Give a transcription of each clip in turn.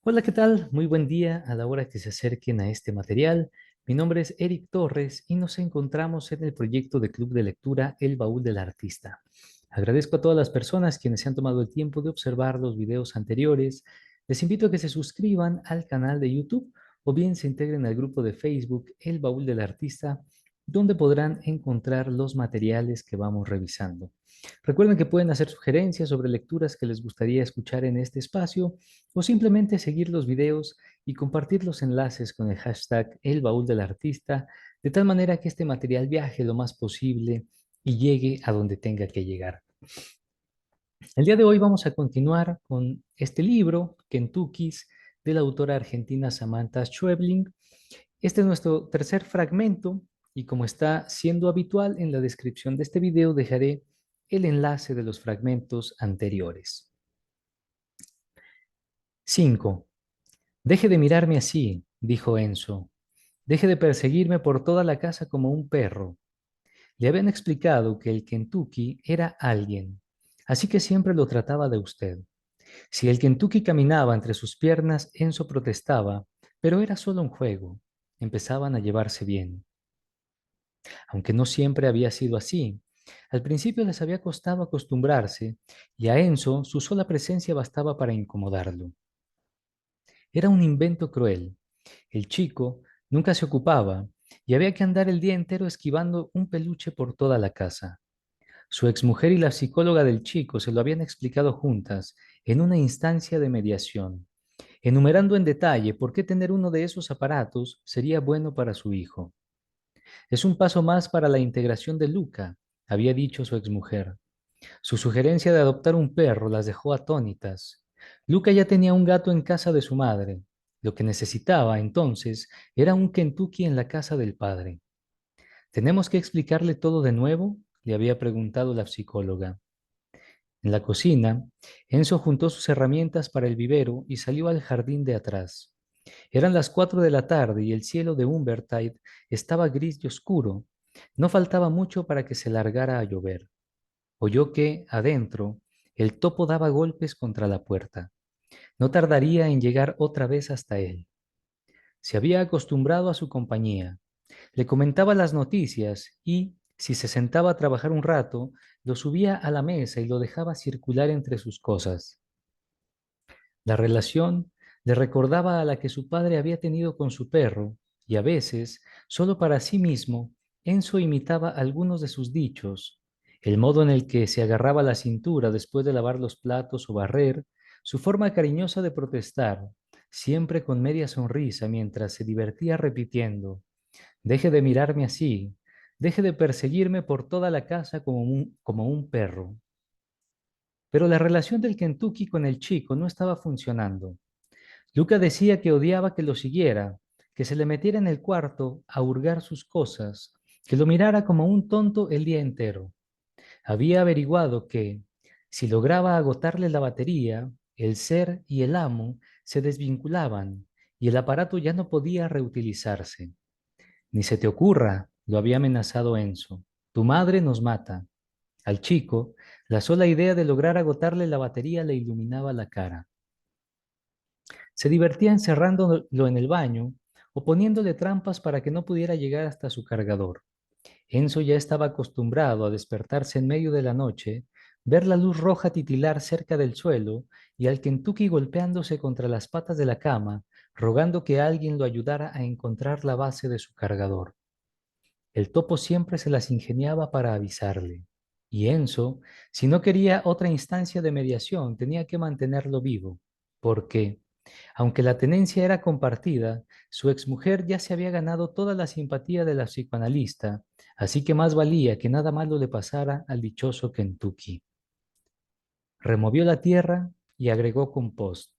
Hola, ¿qué tal? Muy buen día a la hora que se acerquen a este material. Mi nombre es Eric Torres y nos encontramos en el proyecto de Club de Lectura El Baúl del Artista. Agradezco a todas las personas quienes se han tomado el tiempo de observar los videos anteriores. Les invito a que se suscriban al canal de YouTube o bien se integren al grupo de Facebook El Baúl del Artista, donde podrán encontrar los materiales que vamos revisando. Recuerden que pueden hacer sugerencias sobre lecturas que les gustaría escuchar en este espacio o simplemente seguir los videos y compartir los enlaces con el hashtag El Baúl del Artista, de tal manera que este material viaje lo más posible y llegue a donde tenga que llegar. El día de hoy vamos a continuar con este libro, Kentuckys, de la autora argentina Samantha Schweblin. Este es nuestro tercer fragmento y como está siendo habitual en la descripción de este video, dejaré el enlace de los fragmentos anteriores. 5. Deje de mirarme así, dijo Enzo. Deje de perseguirme por toda la casa como un perro. Le habían explicado que el Kentucky era alguien, así que siempre lo trataba de usted. Si el Kentucky caminaba entre sus piernas, Enzo protestaba, pero era solo un juego. Empezaban a llevarse bien. Aunque no siempre había sido así. Al principio les había costado acostumbrarse, y a Enzo su sola presencia bastaba para incomodarlo. Era un invento cruel. El chico nunca se ocupaba y había que andar el día entero esquivando un peluche por toda la casa. Su exmujer y la psicóloga del chico se lo habían explicado juntas en una instancia de mediación, enumerando en detalle por qué tener uno de esos aparatos sería bueno para su hijo. Es un paso más para la integración de Luca, había dicho su exmujer. Su sugerencia de adoptar un perro las dejó atónitas. Luca ya tenía un gato en casa de su madre. Lo que necesitaba entonces era un Kentucky en la casa del padre. ¿Tenemos que explicarle todo de nuevo?, le había preguntado la psicóloga. En la cocina, Enzo juntó sus herramientas para el vivero y salió al jardín de atrás. Eran las 4 de la tarde y el cielo de Humbertide estaba gris y oscuro. No faltaba mucho para que se largara a llover. Oyó que, adentro, el topo daba golpes contra la puerta. No tardaría en llegar otra vez hasta él. Se había acostumbrado a su compañía. Le comentaba las noticias y, si se sentaba a trabajar un rato, lo subía a la mesa y lo dejaba circular entre sus cosas. La relación le recordaba a la que su padre había tenido con su perro, y a veces, solo para sí mismo, Enzo imitaba algunos de sus dichos, el modo en el que se agarraba la cintura después de lavar los platos o barrer, su forma cariñosa de protestar, siempre con media sonrisa mientras se divertía repitiendo: deje de mirarme así, deje de perseguirme por toda la casa como un perro. Pero la relación del Kentucky con el chico no estaba funcionando. Luca decía que odiaba que lo siguiera, que se le metiera en el cuarto a hurgar sus cosas, que lo mirara como un tonto el día entero. Había averiguado que, si lograba agotarle la batería, el ser y el amo se desvinculaban y el aparato ya no podía reutilizarse. Ni se te ocurra, lo había amenazado Enzo. Tu madre nos mata. Al chico, la sola idea de lograr agotarle la batería le iluminaba la cara. Se divertía encerrándolo en el baño o poniéndole trampas para que no pudiera llegar hasta su cargador. Enzo ya estaba acostumbrado a despertarse en medio de la noche, ver la luz roja titilar cerca del suelo y al Kentucky golpeándose contra las patas de la cama, rogando que alguien lo ayudara a encontrar la base de su cargador. El topo siempre se las ingeniaba para avisarle. Y Enzo, si no quería otra instancia de mediación, tenía que mantenerlo vivo, porque, aunque la tenencia era compartida, su exmujer ya se había ganado toda la simpatía de la psicoanalista, así que más valía que nada malo le pasara al dichoso Kentucky. Removió la tierra y agregó compost.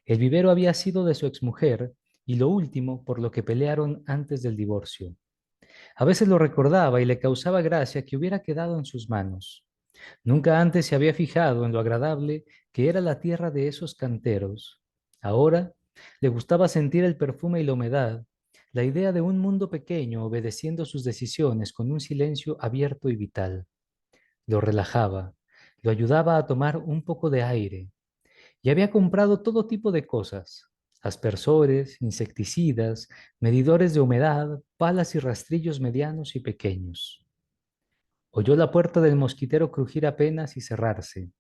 El vivero había sido de su exmujer y lo último por lo que pelearon antes del divorcio. A veces lo recordaba y le causaba gracia que hubiera quedado en sus manos. Nunca antes se había fijado en lo agradable que era la tierra de esos canteros. Ahora le gustaba sentir el perfume y la humedad, la idea de un mundo pequeño obedeciendo sus decisiones con un silencio abierto y vital. Lo relajaba, lo ayudaba a tomar un poco de aire y había comprado todo tipo de cosas. aspersores, insecticidas, medidores de humedad, palas y rastrillos medianos y pequeños. Oyó la puerta del mosquitero crujir apenas y cerrarse.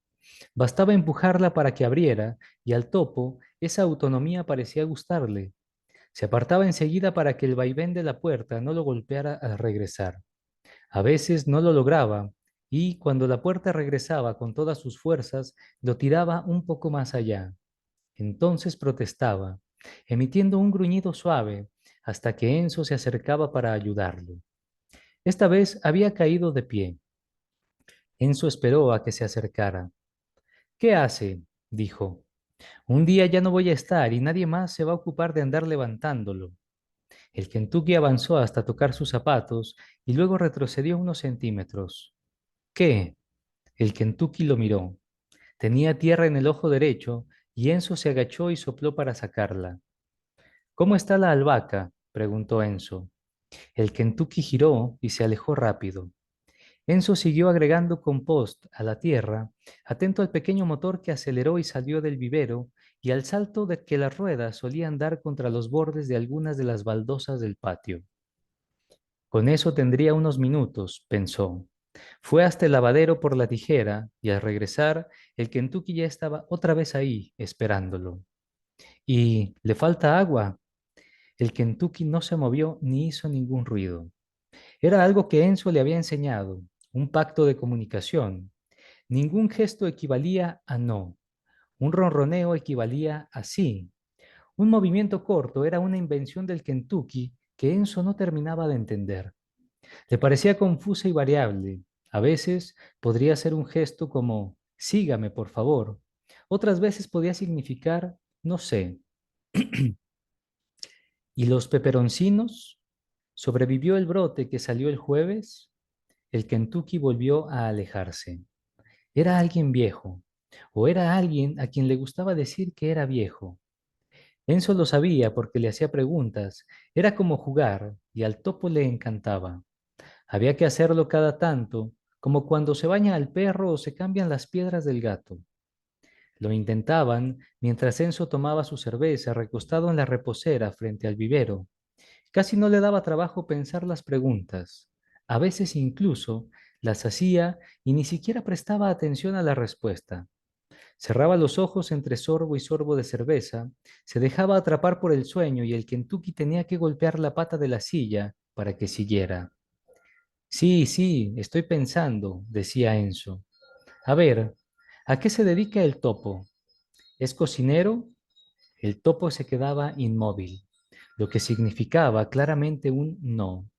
Bastaba empujarla para que abriera, y al topo esa autonomía parecía gustarle. Se apartaba enseguida para que el vaivén de la puerta no lo golpeara al regresar. A veces no lo lograba, y cuando la puerta regresaba con todas sus fuerzas, lo tiraba un poco más allá. Entonces protestaba, emitiendo un gruñido suave, hasta que Enzo se acercaba para ayudarlo. Esta vez había caído de pie. Enzo esperó a que se acercara. ¿Qué hace? Dijo. Un día ya no voy a estar y nadie más se va a ocupar de andar levantándolo. El Kentucky avanzó hasta tocar sus zapatos y luego retrocedió unos centímetros. ¿Qué? El Kentucky lo miró. Tenía tierra en el ojo derecho y Enzo se agachó y sopló para sacarla. ¿Cómo está la albahaca? Preguntó Enzo. El Kentucky giró y se alejó rápido. Enzo siguió agregando compost a la tierra, atento al pequeño motor que aceleró y salió del vivero y al salto de que las ruedas solían dar contra los bordes de algunas de las baldosas del patio. Con eso tendría unos minutos, pensó. Fue hasta el lavadero por la tijera y al regresar, el Kentucky ya estaba otra vez ahí, esperándolo. ¿Y le falta agua? El Kentucky no se movió ni hizo ningún ruido. Era algo que Enzo le había enseñado, un pacto de comunicación. Ningún gesto equivalía a no. Un ronroneo equivalía a sí. Un movimiento corto era una invención del Kentucky que Enzo no terminaba de entender. Le parecía confusa y variable. A veces podría ser un gesto como sígame, por favor. Otras veces podía significar no sé. ¿Y los peperoncinos? ¿Sobrevivió el brote que salió el jueves? El Kentucky volvió a alejarse. Era alguien viejo, o era alguien a quien le gustaba decir que era viejo. Enzo lo sabía porque le hacía preguntas. Era como jugar, y al topo le encantaba. Había que hacerlo cada tanto, como cuando se baña al perro o se cambian las piedras del gato. Lo intentaban mientras Enzo tomaba su cerveza recostado en la reposera frente al vivero. Casi no le daba trabajo pensar las preguntas. A veces incluso las hacía y ni siquiera prestaba atención a la respuesta. Cerraba los ojos entre sorbo y sorbo de cerveza, se dejaba atrapar por el sueño y el Kentucky tenía que golpear la pata de la silla para que siguiera. Sí, sí, estoy pensando, decía Enzo. A ver, ¿a qué se dedica el topo? ¿Es cocinero? El topo se quedaba inmóvil, lo que significaba claramente un no.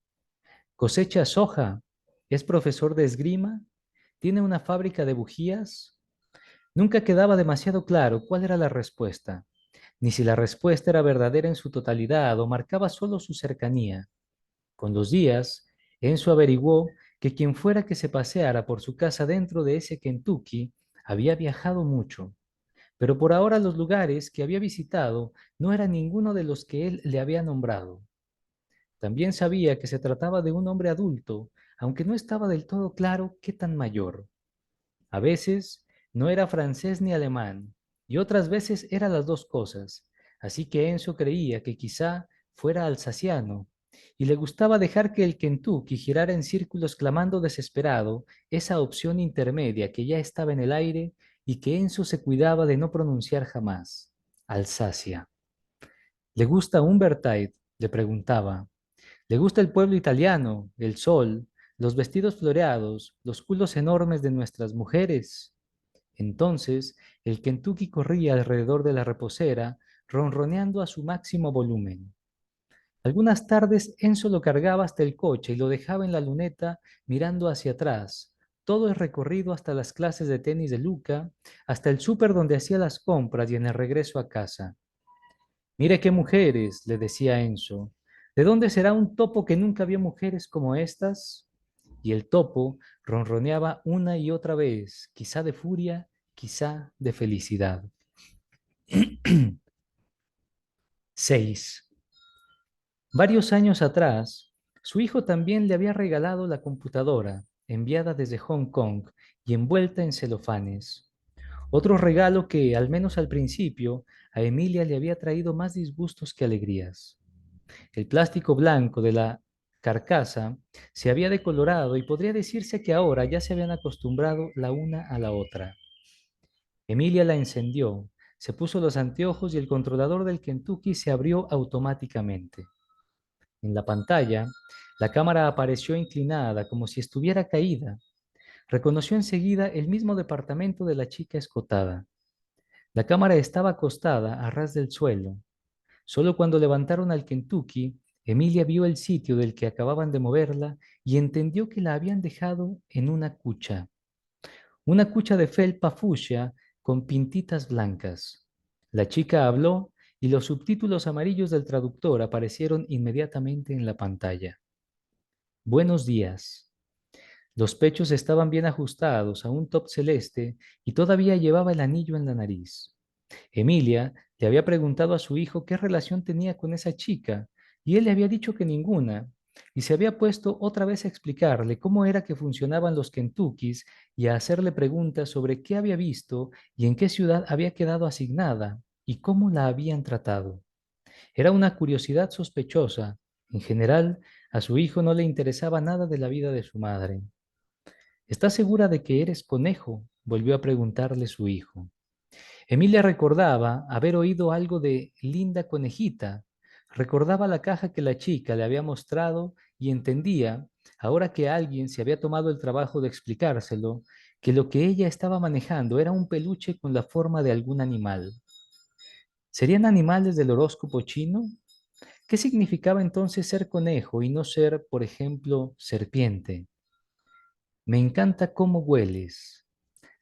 ¿Cosecha soja? ¿Es profesor de esgrima? ¿Tiene una fábrica de bujías? Nunca quedaba demasiado claro cuál era la respuesta, ni si la respuesta era verdadera en su totalidad o marcaba solo su cercanía. Con los días, Enzo averiguó que quien fuera que se paseara por su casa dentro de ese Kentucky había viajado mucho, pero por ahora los lugares que había visitado no eran ninguno de los que él le había nombrado. También sabía que se trataba de un hombre adulto, aunque no estaba del todo claro qué tan mayor. A veces no era francés ni alemán, y otras veces era las dos cosas, así que Enzo creía que quizá fuera alsaciano, y le gustaba dejar que el Kentucky girara en círculos clamando desesperado esa opción intermedia que ya estaba en el aire y que Enzo se cuidaba de no pronunciar jamás. Alsacia. ¿Le gusta Humbertide? Le preguntaba. ¿Le gusta el pueblo italiano, el sol, los vestidos floreados, los culos enormes de nuestras mujeres? Entonces, el Kentucky corría alrededor de la reposera, ronroneando a su máximo volumen. Algunas tardes Enzo lo cargaba hasta el coche y lo dejaba en la luneta mirando hacia atrás. Todo el recorrido hasta las clases de tenis de Luca, hasta el súper donde hacía las compras y en el regreso a casa. Mire qué mujeres, le decía Enzo. ¿De dónde será un topo que nunca vio mujeres como estas? Y el topo ronroneaba una y otra vez, quizá de furia, quizá de felicidad. 6. Varios años atrás, su hijo también le había regalado la computadora, enviada desde Hong Kong y envuelta en celofanes. Otro regalo que, al menos al principio, a Emilia le había traído más disgustos que alegrías. El plástico blanco de la carcasa se había decolorado y podría decirse que ahora ya se habían acostumbrado la una a la otra. Emilia la encendió, se puso los anteojos y el controlador del Kentucky se abrió automáticamente. En la pantalla, la cámara apareció inclinada como si estuviera caída. Reconoció enseguida el mismo departamento de la chica escotada. La cámara estaba acostada a ras del suelo. Solo cuando levantaron al Kentucky, Emilia vio el sitio del que acababan de moverla y entendió que la habían dejado en una cucha de felpa fucsia con pintitas blancas. La chica habló y los subtítulos amarillos del traductor aparecieron inmediatamente en la pantalla. Buenos días. Los pechos estaban bien ajustados a un top celeste y todavía llevaba el anillo en la nariz. Emilia le había preguntado a su hijo qué relación tenía con esa chica y él le había dicho que ninguna, y se había puesto otra vez a explicarle cómo era que funcionaban los Kentuckys y a hacerle preguntas sobre qué había visto y en qué ciudad había quedado asignada y cómo la habían tratado. Era una curiosidad sospechosa. En general, a su hijo no le interesaba nada de la vida de su madre. ¿Estás segura de que eres conejo?, volvió a preguntarle su hijo. Emilia recordaba haber oído algo de Linda Conejita. Recordaba la caja que la chica le había mostrado y entendía, ahora que alguien se había tomado el trabajo de explicárselo, que lo que ella estaba manejando era un peluche con la forma de algún animal. ¿Serían animales del horóscopo chino? ¿Qué significaba entonces ser conejo y no ser, por ejemplo, serpiente? Me encanta cómo hueles.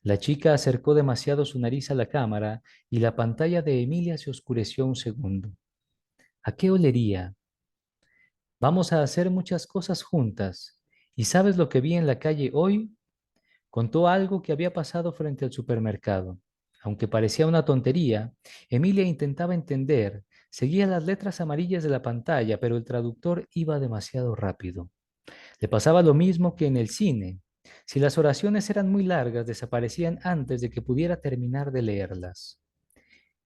La chica acercó demasiado su nariz a la cámara y la pantalla de Emilia se oscureció un segundo. ¿A qué olería? Vamos a hacer muchas cosas juntas. ¿Y sabes lo que vi en la calle hoy? Contó algo que había pasado frente al supermercado. Aunque parecía una tontería, Emilia intentaba entender. Seguía las letras amarillas de la pantalla, pero el traductor iba demasiado rápido. Le pasaba lo mismo que en el cine. Si las oraciones eran muy largas, desaparecían antes de que pudiera terminar de leerlas.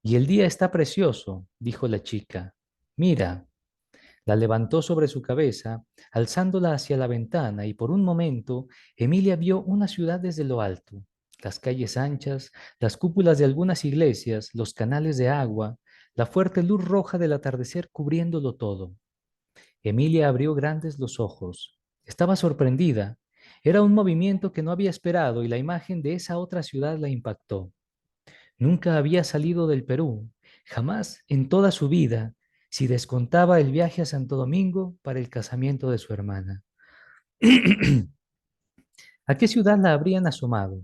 Y el día está precioso, dijo la chica. Mira, la levantó sobre su cabeza, alzándola hacia la ventana, y por un momento Emilia vio una ciudad desde lo alto, las calles anchas, las cúpulas de algunas iglesias, los canales de agua, la fuerte luz roja del atardecer cubriéndolo todo. Emilia abrió grandes los ojos. Estaba sorprendida. Era un movimiento que no había esperado y la imagen de esa otra ciudad la impactó. Nunca había salido del Perú, jamás en toda su vida, si descontaba el viaje a Santo Domingo para el casamiento de su hermana. ¿A qué ciudad la habrían asomado?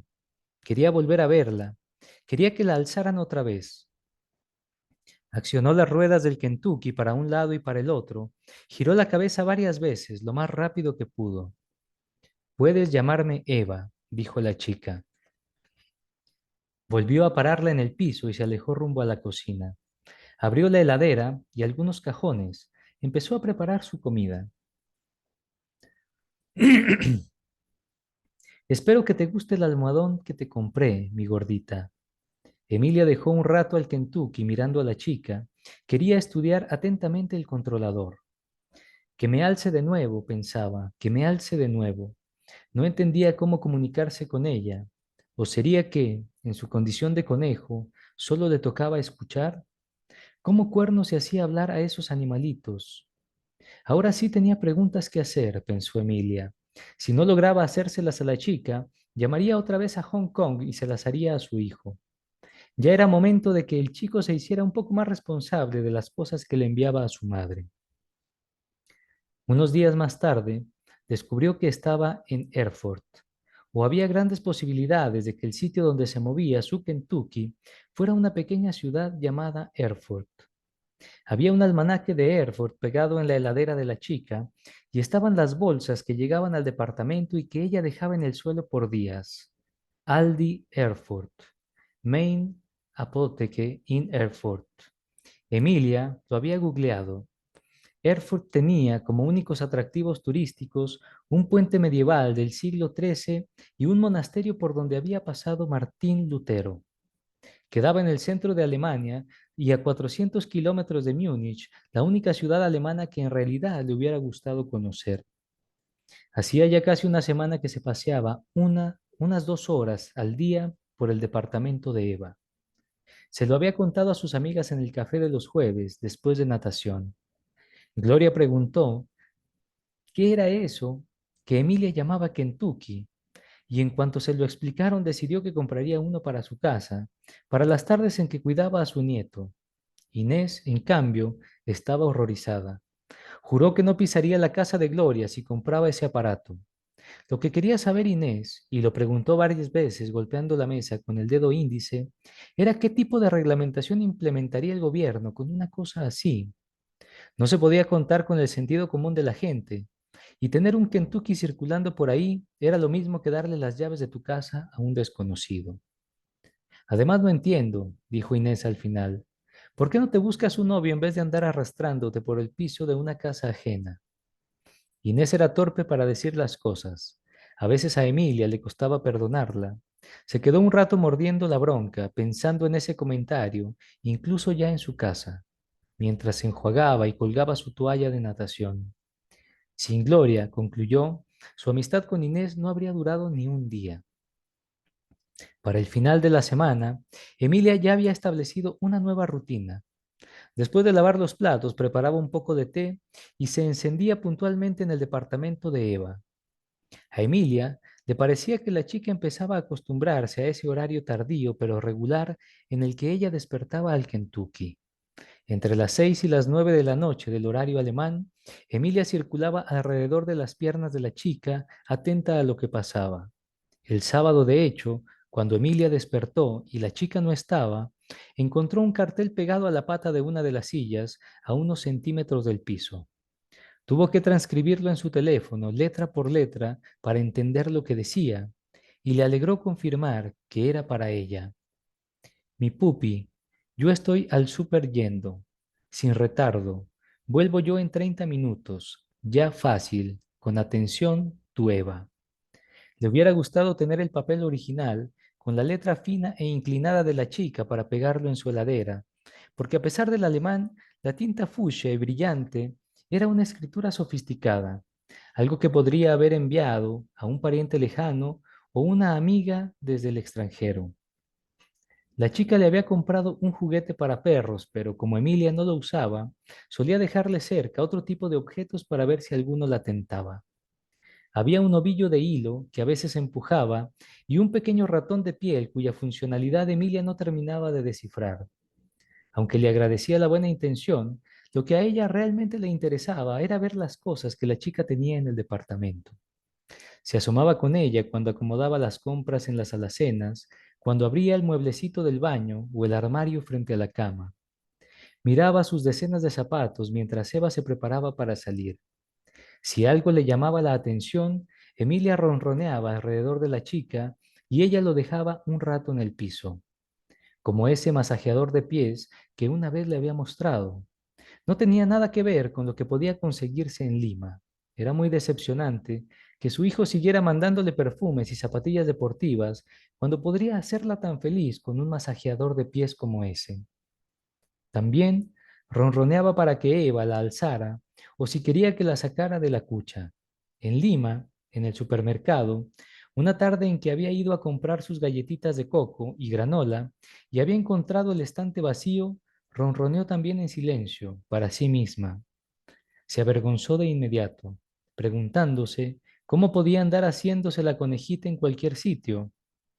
Quería volver a verla. Quería que la alzaran otra vez. Accionó las ruedas del Kentucky para un lado y para el otro. Giró la cabeza varias veces, lo más rápido que pudo. Puedes llamarme Eva, dijo la chica. Volvió a pararla en el piso y se alejó rumbo a la cocina. Abrió la heladera y algunos cajones. Empezó a preparar su comida. Espero que te guste el almohadón que te compré, mi gordita. Emilia dejó un rato al Kentucky mirando a la chica. Quería estudiar atentamente el controlador. Que me alce de nuevo, pensaba, que me alce de nuevo. No entendía cómo comunicarse con ella. ¿O sería que, en su condición de conejo, solo le tocaba escuchar? ¿Cómo Cuerno se hacía hablar a esos animalitos? Ahora sí tenía preguntas que hacer, pensó Emilia. Si no lograba hacérselas a la chica, llamaría otra vez a Hong Kong y se las haría a su hijo. Ya era momento de que el chico se hiciera un poco más responsable de las cosas que le enviaba a su madre. Unos días más tarde, descubrió que estaba en Erfurt, o había grandes posibilidades de que el sitio donde se movía su Kentucky fuera una pequeña ciudad llamada Erfurt. Había un almanaque de Erfurt pegado en la heladera de la chica y estaban las bolsas que llegaban al departamento y que ella dejaba en el suelo por días. Aldi Erfurt, Main Apotheke in Erfurt. Emilia lo había googleado. Erfurt tenía como únicos atractivos turísticos un puente medieval del siglo XIII y un monasterio por donde había pasado Martín Lutero. Quedaba en el centro de Alemania y a 400 kilómetros de Múnich, la única ciudad alemana que en realidad le hubiera gustado conocer. Hacía ya casi una semana que se paseaba unas 2 horas al día por el departamento de Eva. Se lo había contado a sus amigas en el café de los jueves, después de natación. Gloria preguntó qué era eso que Emilia llamaba Kentucky, y en cuanto se lo explicaron decidió que compraría uno para su casa, para las tardes en que cuidaba a su nieto. Inés, en cambio, estaba horrorizada. Juró que no pisaría la casa de Gloria si compraba ese aparato. Lo que quería saber Inés, y lo preguntó varias veces golpeando la mesa con el dedo índice, era qué tipo de reglamentación implementaría el gobierno con una cosa así. No se podía contar con el sentido común de la gente, y tener un Kentucky circulando por ahí era lo mismo que darle las llaves de tu casa a un desconocido. Además, no entiendo, dijo Inés al final, ¿por qué no te buscas un novio en vez de andar arrastrándote por el piso de una casa ajena? Inés era torpe para decir las cosas. A veces a Emilia le costaba perdonarla. Se quedó un rato mordiendo la bronca, pensando en ese comentario, incluso ya en su casa, mientras se enjuagaba y colgaba su toalla de natación. Sin Gloria, concluyó, su amistad con Inés no habría durado ni un día. Para el final de la semana, Emilia ya había establecido una nueva rutina. Después de lavar los platos, preparaba un poco de té y se encendía puntualmente en el departamento de Eva. A Emilia le parecía que la chica empezaba a acostumbrarse a ese horario tardío pero regular en el que ella despertaba al Kentucky. Entre las 6 y las 9 de la noche del horario alemán, Emilia circulaba alrededor de las piernas de la chica, atenta a lo que pasaba. El sábado, de hecho, cuando Emilia despertó y la chica no estaba, encontró un cartel pegado a la pata de una de las sillas a unos centímetros del piso. Tuvo que transcribirlo en su teléfono, letra por letra, para entender lo que decía, y le alegró confirmar que era para ella. Mi pupi, yo estoy al súper yendo, sin retardo. Vuelvo yo en 30 minutos, ya fácil, con atención, tu Eva. Le hubiera gustado tener el papel original con la letra fina e inclinada de la chica para pegarlo en su heladera, porque a pesar del alemán, la tinta fucsia y brillante era una escritura sofisticada, algo que podría haber enviado a un pariente lejano o una amiga desde el extranjero. La chica le había comprado un juguete para perros, pero como Emilia no lo usaba, solía dejarle cerca otro tipo de objetos para ver si alguno la tentaba. Había un ovillo de hilo que a veces empujaba y un pequeño ratón de piel cuya funcionalidad Emilia no terminaba de descifrar. Aunque le agradecía la buena intención, lo que a ella realmente le interesaba era ver las cosas que la chica tenía en el departamento. Se asomaba con ella cuando acomodaba las compras en las alacenas, cuando abría el mueblecito del baño o el armario frente a la cama. Miraba sus decenas de zapatos mientras Eva se preparaba para salir. Si algo le llamaba la atención, Emilia ronroneaba alrededor de la chica y ella lo dejaba un rato en el piso, como ese masajeador de pies que una vez le había mostrado. No tenía nada que ver con lo que podía conseguirse en Lima. Era muy decepcionante que su hijo siguiera mandándole perfumes y zapatillas deportivas cuando podría hacerla tan feliz con un masajeador de pies como ese. También ronroneaba para que Eva la alzara o si quería que la sacara de la cucha. En Lima, en el supermercado, una tarde en que había ido a comprar sus galletitas de coco y granola y había encontrado el estante vacío, ronroneó también en silencio para sí misma. Se avergonzó de inmediato, preguntándose cómo podía andar haciéndose la conejita en cualquier sitio.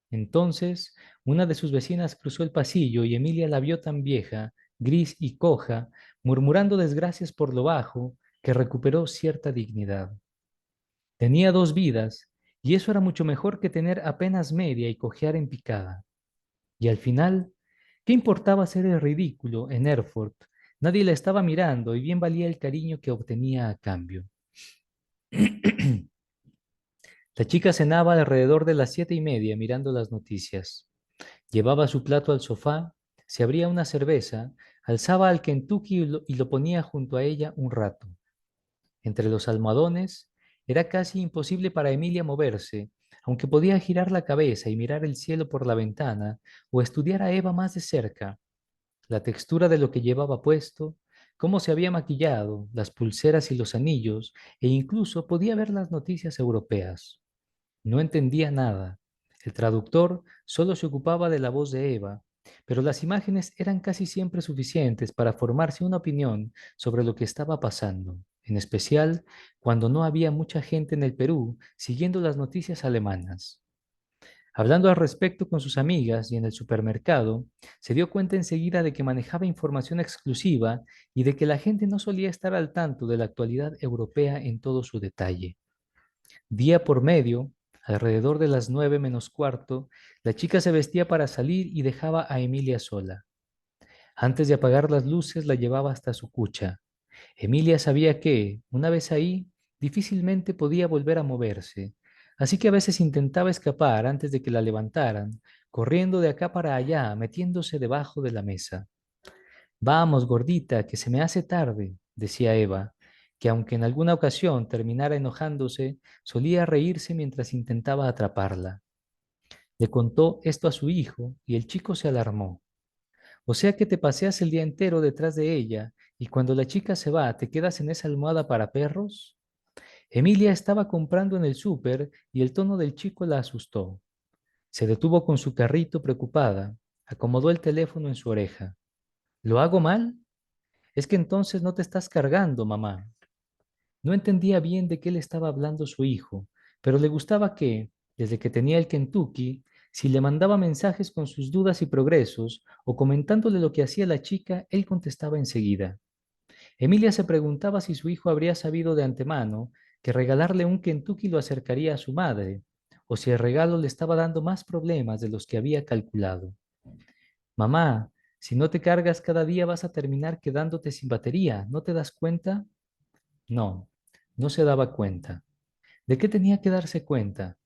Entonces, una de sus vecinas cruzó el pasillo y Emilia la vio tan vieja, gris y coja, murmurando desgracias por lo bajo, que recuperó cierta dignidad. Tenía 2 vidas, y eso era mucho mejor que tener apenas media y cojear en picada. Y al final, ¿qué importaba hacer el ridículo en Erfurt? Nadie la estaba mirando y bien valía el cariño que obtenía a cambio. La chica cenaba alrededor de las 7:30 mirando las noticias. Llevaba su plato al sofá, se abría una cerveza, alzaba al Kentucky y lo ponía junto a ella un rato. Entre los almohadones era casi imposible para Emilia moverse, Aunque podía girar la cabeza y mirar el cielo por la ventana o estudiar a Eva más de cerca, la textura de lo que llevaba puesto, cómo se había maquillado, las pulseras y los anillos, e incluso podía ver las noticias europeas. No entendía nada. El traductor solo se ocupaba de la voz de Eva, pero las imágenes eran casi siempre suficientes para formarse una opinión sobre lo que estaba pasando, en especial cuando no había mucha gente en el Perú siguiendo las noticias alemanas. Hablando al respecto con sus amigas y en el supermercado, se dio cuenta enseguida de que manejaba información exclusiva y de que la gente no solía estar al tanto de la actualidad europea en todo su detalle. Día por medio, alrededor de las 9 menos cuarto, la chica se vestía para salir y dejaba a Emilia sola. Antes de apagar las luces, la llevaba hasta su cucha. Emilia sabía que, una vez ahí, difícilmente podía volver a moverse, así que a veces intentaba escapar antes de que la levantaran, corriendo de acá para allá, metiéndose debajo de la mesa. Vamos, gordita, que se me hace tarde, decía Eva, que aunque en alguna ocasión terminara enojándose, solía reírse mientras intentaba atraparla. Le contó esto a su hijo y el chico se alarmó. O sea que te paseas el día entero detrás de ella y cuando la chica se va, ¿te quedas en esa almohada para perros? Emilia estaba comprando en el súper y el tono del chico la asustó. Se detuvo con su carrito preocupada, acomodó el teléfono en su oreja. ¿Lo hago mal? Es que entonces no te estás cargando, mamá. No entendía bien de qué le estaba hablando su hijo, pero le gustaba que, desde que tenía el Kentucky, si le mandaba mensajes con sus dudas y progresos o comentándole lo que hacía la chica, él contestaba enseguida. Emilia se preguntaba si su hijo habría sabido de antemano que regalarle un Kentucky lo acercaría a su madre, o si el regalo le estaba dando más problemas de los que había calculado. Mamá, si no te cargas cada día vas a terminar quedándote sin batería, ¿no te das cuenta? No, no se daba cuenta. ¿De qué tenía que darse cuenta?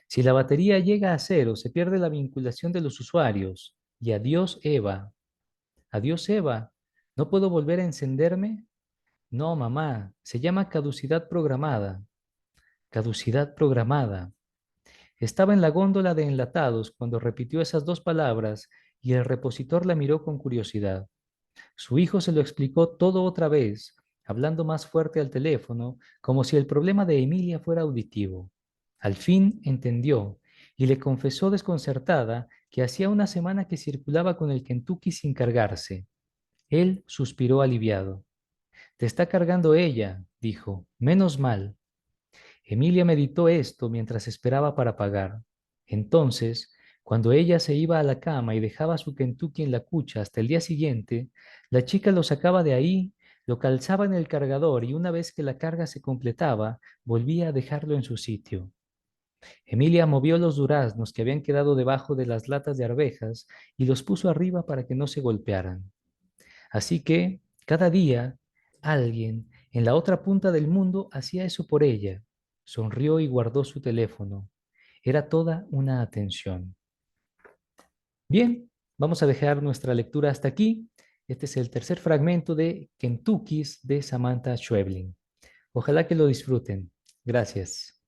Si la batería llega a cero, se pierde la vinculación de los usuarios. Y adiós, Eva. Adiós, Eva. ¿No puedo volver a encenderme? No, mamá. Se llama caducidad programada. Caducidad programada. Estaba en la góndola de enlatados cuando repitió esas dos palabras y el repositor la miró con curiosidad. Su hijo se lo explicó todo otra vez, hablando más fuerte al teléfono, como si el problema de Emilia fuera auditivo. Al fin entendió y le confesó desconcertada que hacía una semana que circulaba con el Kentucky sin cargarse. Él suspiró aliviado. Te está cargando ella, dijo. Menos mal. Emilia meditó esto mientras esperaba para pagar. Entonces, cuando ella se iba a la cama y dejaba su Kentucky en la cucha hasta el día siguiente, la chica lo sacaba de ahí, lo calzaba en el cargador y una vez que la carga se completaba, volvía a dejarlo en su sitio. Emilia movió los duraznos que habían quedado debajo de las latas de arvejas y los puso arriba para que no se golpearan. Así que, cada día, alguien en la otra punta del mundo hacía eso por ella. Sonrió y guardó su teléfono. Era toda una atención. Bien, vamos a dejar nuestra lectura hasta aquí. Este es el tercer fragmento de Kentuckys de Samantha Schweblin. Ojalá que lo disfruten. Gracias.